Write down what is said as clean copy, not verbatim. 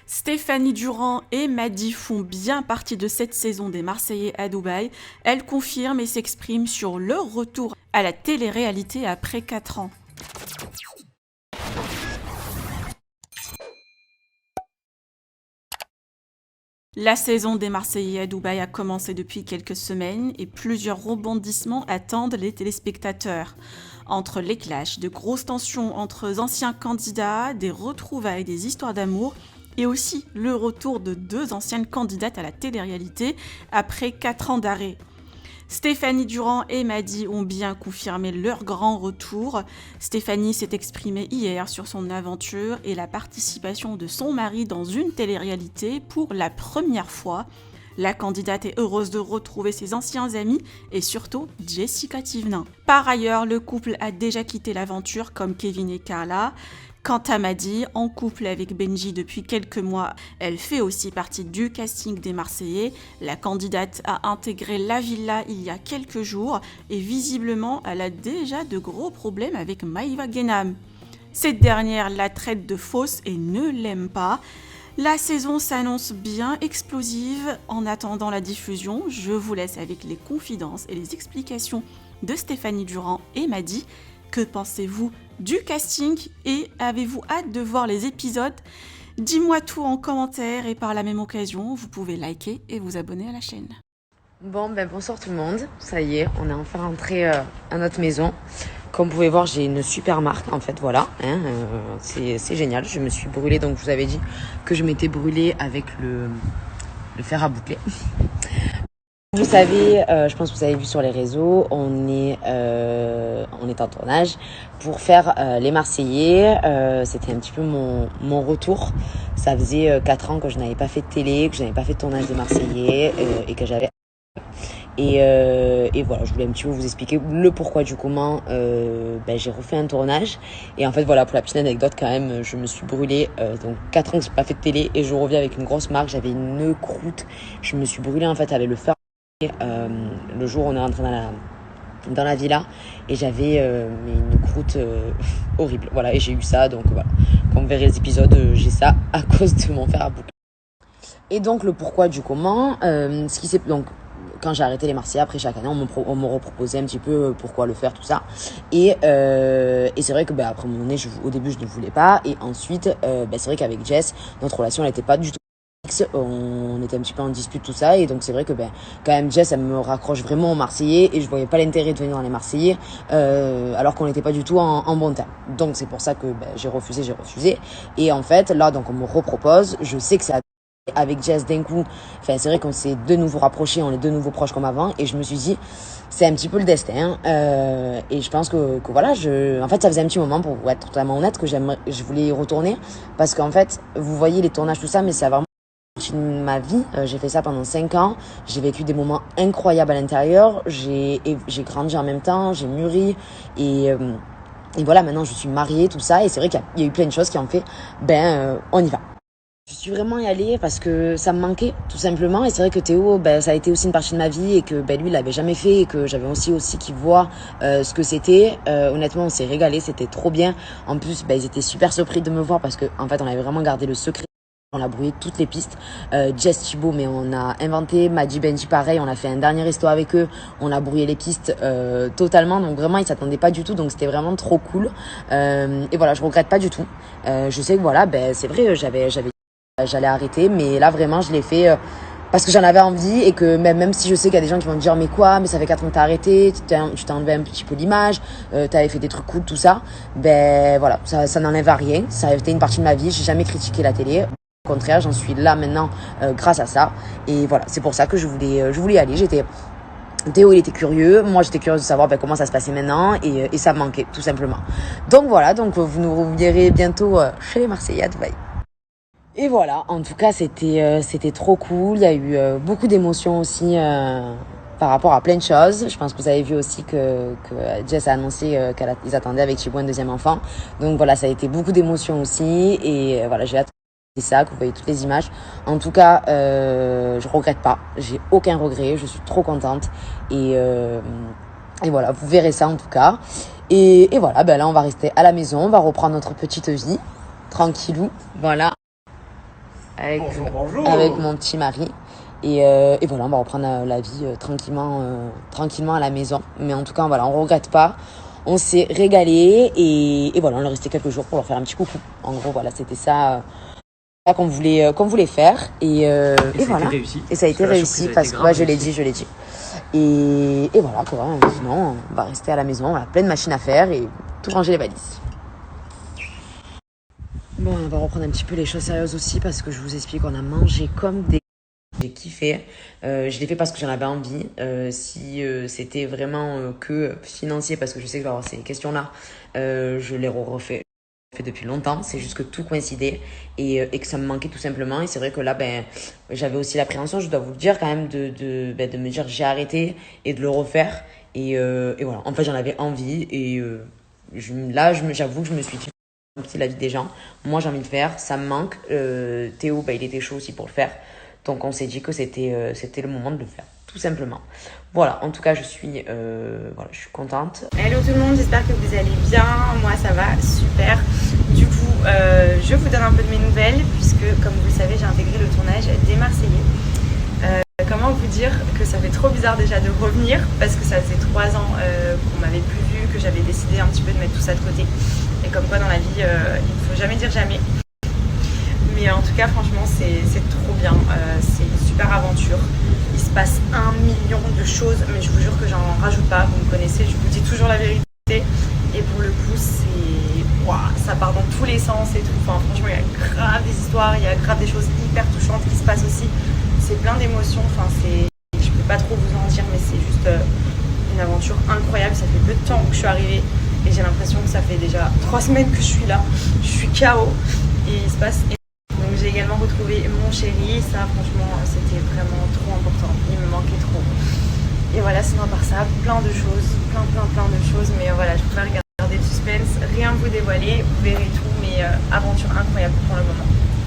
Stéphanie Durand et Madi font bien partie de cette saison des Marseillais à Dubaï. Elles confirment et s'expriment sur leur retour à la télé-réalité après 4 ans. La saison des Marseillais à Dubaï a commencé depuis quelques semaines et plusieurs rebondissements attendent les téléspectateurs. Entre les clashs, de grosses tensions entre anciens candidats, des retrouvailles, des histoires d'amour et aussi le retour de 2 anciennes candidates à la télé-réalité après 4 ans d'arrêt. Stéphanie Durand et Madi ont bien confirmé leur grand retour. Stéphanie s'est exprimée hier sur son aventure et la participation de son mari dans une télé-réalité pour la première fois. La candidate est heureuse de retrouver ses anciens amis et surtout Jessica Thivenin. Par ailleurs, le couple a déjà quitté l'aventure comme Kevin et Carla. Quant à Madi, en couple avec Benji depuis quelques mois, elle fait aussi partie du casting des Marseillais. La candidate a intégré la villa il y a quelques jours et visiblement elle a déjà de gros problèmes avec Maïva Guénam. Cette dernière la traite de fausse et ne l'aime pas. La saison s'annonce bien explosive. En attendant la diffusion, je vous laisse avec les confidences et les explications de Stéphanie Durand et Madi. Que pensez-vous du casting et avez-vous hâte de voir les épisodes? Dis-moi tout en commentaire et par la même occasion, vous pouvez liker et vous abonner à la chaîne. Bon, bonsoir tout le monde. Ça y est, on est enfin rentré à notre maison. Comme vous pouvez voir, j'ai une super marque en fait, voilà. C'est génial. Je me suis brûlée, donc je vous avais dit que je m'étais brûlée avec le fer à boucler. Vous savez, je pense que vous avez vu sur les réseaux, on est en tournage pour faire les Marseillais. C'était un petit peu mon retour. Ça faisait 4 ans que je n'avais pas fait de télé, que je n'avais pas fait de tournage des Marseillais et que j'avais... Et voilà, je voulais un petit peu vous expliquer le pourquoi du comment. J'ai refait un tournage et en fait voilà, pour la petite anecdote quand même, je me suis brûlée donc 4 ans que j'ai pas fait de télé et je reviens avec une grosse marque. J'avais une croûte, je me suis brûlée en fait à aller le faire le jour où on est rentré dans la villa et j'avais une croûte horrible, voilà, et j'ai eu ça, donc voilà, quand vous verrez les épisodes, j'ai ça à cause de mon fer à boucler. Et donc le pourquoi du comment, ce qui s'est donc quand j'ai arrêté les Marseillais, après chaque année, on me reproposait un petit peu pourquoi le faire, tout ça. Et c'est vrai que après à un moment donné, au début, je ne voulais pas. Et ensuite, c'est vrai qu'avec Jess, notre relation, elle n'était pas du tout fixe. On était un petit peu en dispute, tout ça. Et donc, c'est vrai que quand même, Jess, elle me raccroche vraiment aux Marseillais. Et je voyais pas l'intérêt de venir dans les Marseillais, alors qu'on n'était pas du tout en bon terme. Donc, c'est pour ça que j'ai refusé. Et en fait, là, donc, on me repropose. Je sais que c'est avec Jess d'un coup, c'est vrai qu'on s'est de nouveau rapprochés, on est de nouveau proches comme avant, et je me suis dit c'est un petit peu le destin, et je pense que voilà, en fait ça faisait un petit moment, pour être totalement honnête, que je voulais y retourner, parce qu'en fait vous voyez les tournages, tout ça, mais c'est vraiment ma vie. J'ai fait ça pendant 5 ans, j'ai vécu des moments incroyables à l'intérieur, j'ai grandi en même temps, j'ai mûri, et voilà, maintenant je suis mariée, tout ça, et c'est vrai qu'il y a eu plein de choses qui ont fait on y va. Je suis vraiment y allée parce que ça me manquait, tout simplement. Et c'est vrai que Théo, ça a été aussi une partie de ma vie et que lui, il l'avait jamais fait et que j'avais aussi qu'il voit ce que c'était. Honnêtement, on s'est régalé, c'était trop bien. En plus, ils étaient super surpris de me voir parce que en fait, on avait vraiment gardé le secret. On a brouillé toutes les pistes. Jess Thibault, mais on a inventé. Madi Benji, pareil, on a fait un dernier resto avec eux. On a brouillé les pistes totalement. Donc vraiment, ils s'attendaient pas du tout. Donc c'était vraiment trop cool. Et voilà, je regrette pas du tout. Je sais que voilà, c'est vrai, j'allais arrêter, mais là vraiment je l'ai fait parce que j'en avais envie et que même si je sais qu'il y a des gens qui vont me dire mais quoi, mais ça fait 4 ans que t'as arrêté, tu t'es enlevé un petit peu l'image, t'avais fait des trucs cool, tout ça, voilà, ça n'enlève à rien, ça a été une partie de ma vie, j'ai jamais critiqué la télé, au contraire j'en suis là maintenant grâce à ça, et voilà, c'est pour ça que je voulais y aller. Théo il était curieux, moi j'étais curieuse de savoir comment ça se passait maintenant, et ça me manquait tout simplement. Donc voilà, vous nous reverrez bientôt chez les Marseillais à Dubaï. Et voilà, en tout cas, c'était trop cool. Il y a eu beaucoup d'émotions aussi par rapport à plein de choses. Je pense que vous avez vu aussi que Jess a annoncé qu'ils attendaient avec Thibaut un deuxième enfant. Donc voilà, ça a été beaucoup d'émotions aussi. Et voilà, j'ai hâte de ça, que vous voyez toutes les images. En tout cas, je regrette pas. J'ai aucun regret. Je suis trop contente. Et voilà, vous verrez ça en tout cas. Et voilà, là, on va rester à la maison. On va reprendre notre petite vie. Tranquillou. Voilà. avec mon petit mari. Et voilà, on va reprendre la vie tranquillement à la maison. Mais en tout cas, voilà, on regrette pas. On s'est régalé et voilà, on est resté quelques jours pour leur faire un petit coucou. En gros, voilà, c'était ça qu'on voulait faire. Et voilà. Et ça a été réussi parce que je l'ai dit. Et voilà, quoi. Sinon, on va rester à la maison, on a plein de machines à faire et tout ranger les valises. Bon, on va reprendre un petit peu les choses sérieuses aussi parce que je vous explique qu'on a mangé comme des... J'ai kiffé. Je l'ai fait parce que j'en avais envie. Si c'était vraiment que financier, parce que je sais que je vais avoir ces questions-là, je les refait depuis longtemps. C'est juste que tout coïncidait et que ça me manquait tout simplement. Et c'est vrai que là, j'avais aussi l'appréhension, je dois vous le dire quand même, de me dire j'ai arrêté et de le refaire. Et voilà. En fait, j'en avais envie et j'avoue que je me suis dit c'est la vie des gens. Moi, j'ai envie de faire. Ça me manque. Théo, il était chaud aussi pour le faire. Donc on s'est dit que c'était le moment de le faire, tout simplement. Voilà, en tout cas je suis contente. Hello tout le monde, j'espère que vous allez bien. Moi ça va super. Du coup, je vous donne un peu de mes nouvelles puisque comme vous le savez j'ai intégré le tournage des Marseillais. Comment vous dire que ça fait trop bizarre déjà de revenir parce que ça faisait 3 ans qu'on m'avait plus vu, que j'avais décidé un petit peu de mettre tout ça de côté. Et comme quoi dans la vie, il ne faut jamais dire jamais. Mais en tout cas, franchement, c'est trop bien. C'est une super aventure. Il se passe 1 million de choses, mais je vous jure que j'en rajoute pas. Vous me connaissez, je vous dis toujours la vérité. Et pour le coup, ça part dans tous les sens et tout. Enfin, franchement, il y a grave des histoires, il y a grave des choses hyper touchantes qui se passent aussi. C'est plein d'émotions. Enfin, je peux pas trop vous en dire, mais c'est juste une aventure incroyable. Ça fait peu de temps que je suis arrivée et j'ai l'impression que ça fait déjà 3 semaines que je suis là. Je suis KO et il se passe. J'ai également retrouvé mon chéri, ça franchement c'était vraiment trop important, il me manquait trop. Et voilà, sinon à part ça, plein de choses, plein de choses, mais voilà, je préfère garder le suspense, rien vous dévoiler, vous verrez tout, mais aventure incroyable pour le moment.